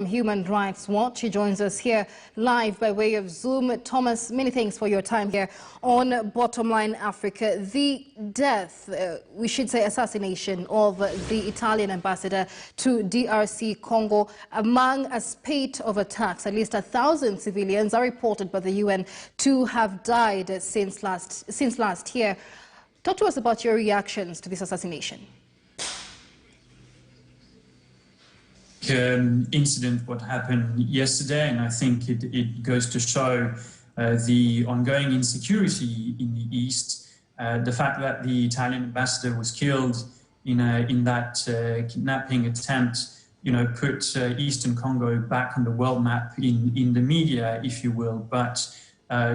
Human Rights Watch. He joins us here live by way of Zoom. Thomas, many thanks for your time here on Bottom Line Africa. The death, we should say assassination, of the Italian ambassador to DRC Congo, among a spate of attacks. At least 1,000 civilians are reported by the UN to have died since last year. Talk to us about your reactions to this assassination. Incident what happened yesterday, and I think it goes to show the ongoing insecurity in the East. The fact that the Italian ambassador was killed in that kidnapping attempt, put Eastern Congo back on the world map in the media, if you will. But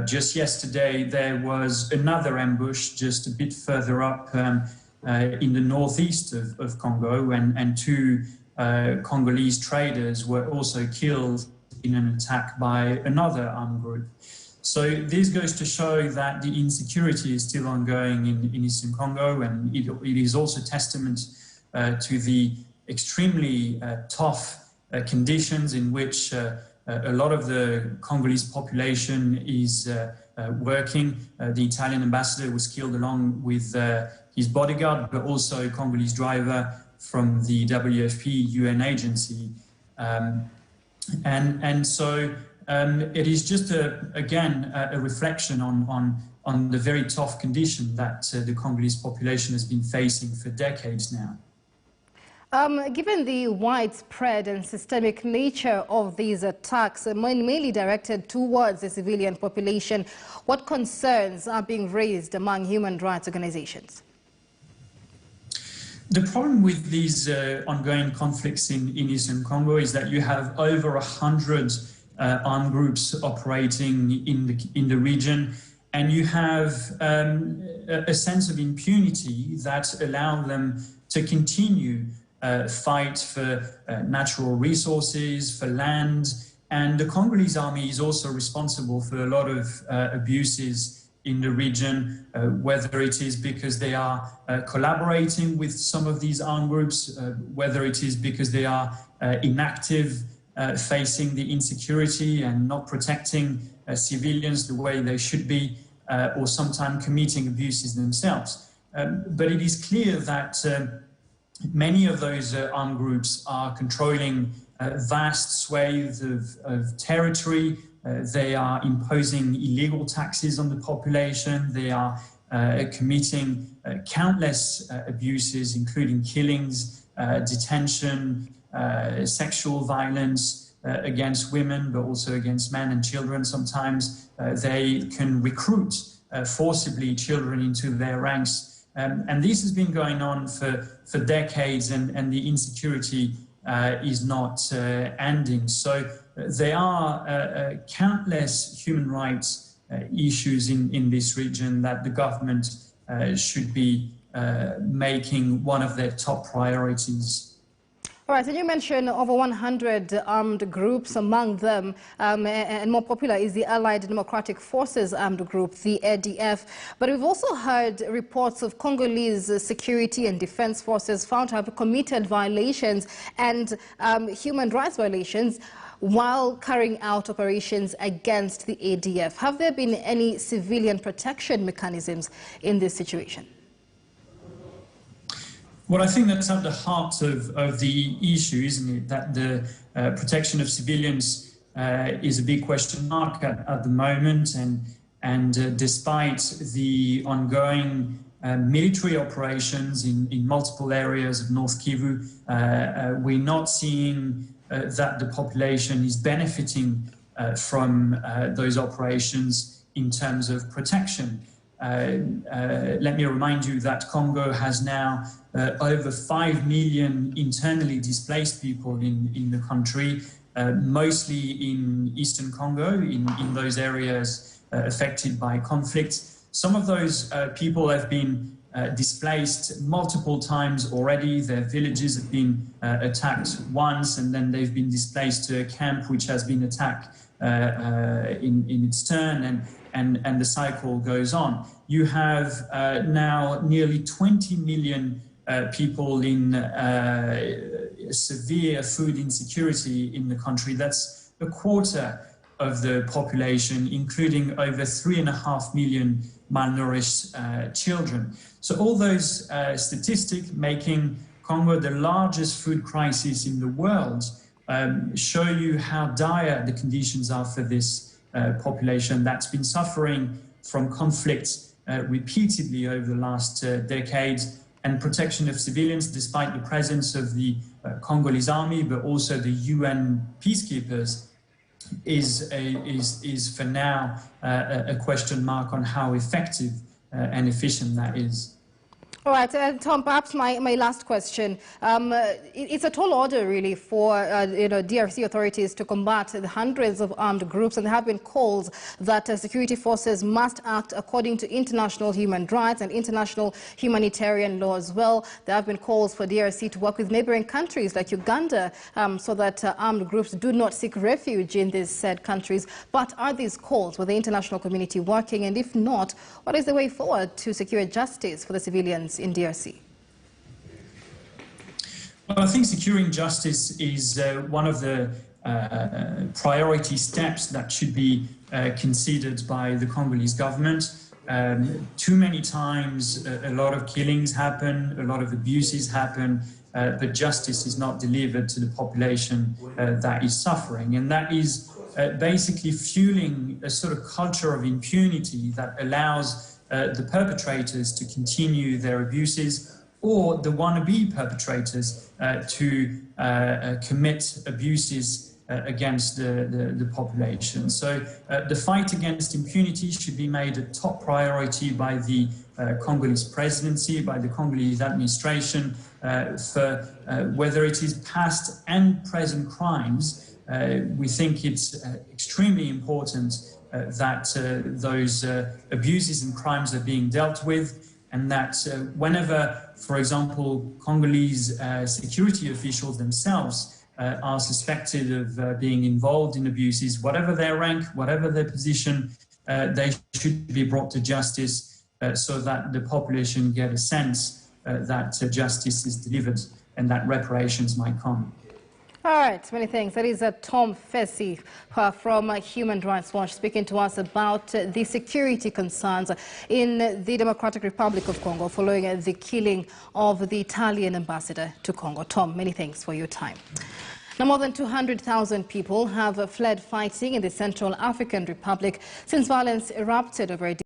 just yesterday there was another ambush just a bit further up in the northeast of Congo, and two Congolese traders were also killed in an attack by another armed group. So this goes to show that the insecurity is still ongoing in Eastern Congo, and it is also testament to the extremely tough conditions in which a lot of the Congolese population is working. The Italian ambassador was killed along with his bodyguard, but also a Congolese driver from the WFP UN agency. And so it is just, again, a reflection on the very tough condition that the Congolese population has been facing for decades now. Given the widespread and systemic nature of these attacks, mainly directed towards the civilian population, what concerns are being raised among human rights organizations? The problem with these ongoing conflicts in Eastern Congo is that you have over 100 armed groups operating in the region, and you have a sense of impunity that allows them to continue fight for natural resources, for land. And the Congolese army is also responsible for a lot of abuses in the region, whether it is because they are collaborating with some of these armed groups, whether it is because they are inactive, facing the insecurity and not protecting civilians the way they should be, or sometimes committing abuses themselves. But it is clear that many of those armed groups are controlling vast swathes of territory. They are imposing illegal taxes on the population. They are committing countless abuses, including killings, detention, sexual violence against women, but also against men and children. Sometimes they can recruit forcibly children into their ranks. And this has been going on for decades, and the insecurity is not ending. So there are countless human rights issues in this region that the government should be making one of their top priorities. All right, so you mentioned over 100 armed groups, among them, and more popular is the Allied Democratic Forces armed group, the ADF. But we've also heard reports of Congolese security and defense forces found to have committed violations and human rights violations while carrying out operations against the ADF. Have there been any civilian protection mechanisms in this situation? Well, I think that's at the heart of the issue, isn't it? That the protection of civilians is a big question mark at the moment. And despite the ongoing military operations in multiple areas of North Kivu, we're not seeing that the population is benefiting from those operations in terms of protection. Let me remind you that Congo has now over 5 million internally displaced people in the country, mostly in Eastern Congo, in those areas affected by conflict. Some of those people have been displaced multiple times already. Their villages have been attacked once, and then they've been displaced to a camp which has been attacked in its turn, and the cycle goes on. You have now nearly 20 million people severe food insecurity in the country. That's a quarter of the population, including over 3.5 million malnourished children. So all those statistics making Congo the largest food crisis in the world show you how dire the conditions are for this population that's been suffering from conflicts repeatedly over the last decades, and protection of civilians despite the presence of the Congolese army, but also the UN peacekeepers, is for now a question mark on how effective and efficient that is. All right, Tom, perhaps my last question. It's a tall order, really, for DRC authorities to combat the hundreds of armed groups, and there have been calls that security forces must act according to international human rights and international humanitarian law as well. There have been calls for DRC to work with neighboring countries like Uganda so that armed groups do not seek refuge in these said countries. But are these calls with the international community working? And if not, what is the way forward to secure justice for the civilians in DRC? Well, I think securing justice is one of the priority steps that should be considered by the Congolese government. Too many times a lot of killings happen, a lot of abuses happen, but justice is not delivered to the population that is suffering. And that is basically fueling a sort of culture of impunity that allows the perpetrators to continue their abuses, or the wannabe perpetrators to commit abuses against the population. So the fight against impunity should be made a top priority by the Congolese presidency, by the Congolese administration, for whether it is past and present crimes. We think it's extremely important that those abuses and crimes are being dealt with, and that whenever, for example, Congolese security officials themselves are suspected of being involved in abuses, whatever their rank, whatever their position, they should be brought to justice so that the population get a sense that justice is delivered and that reparations might come. All right, many thanks. That is Tom Fessy from Human Rights Watch speaking to us about the security concerns in the Democratic Republic of Congo following the killing of the Italian ambassador to Congo. Tom, many thanks for your time. Now, more than 200,000 people have fled fighting in the Central African Republic since violence erupted over a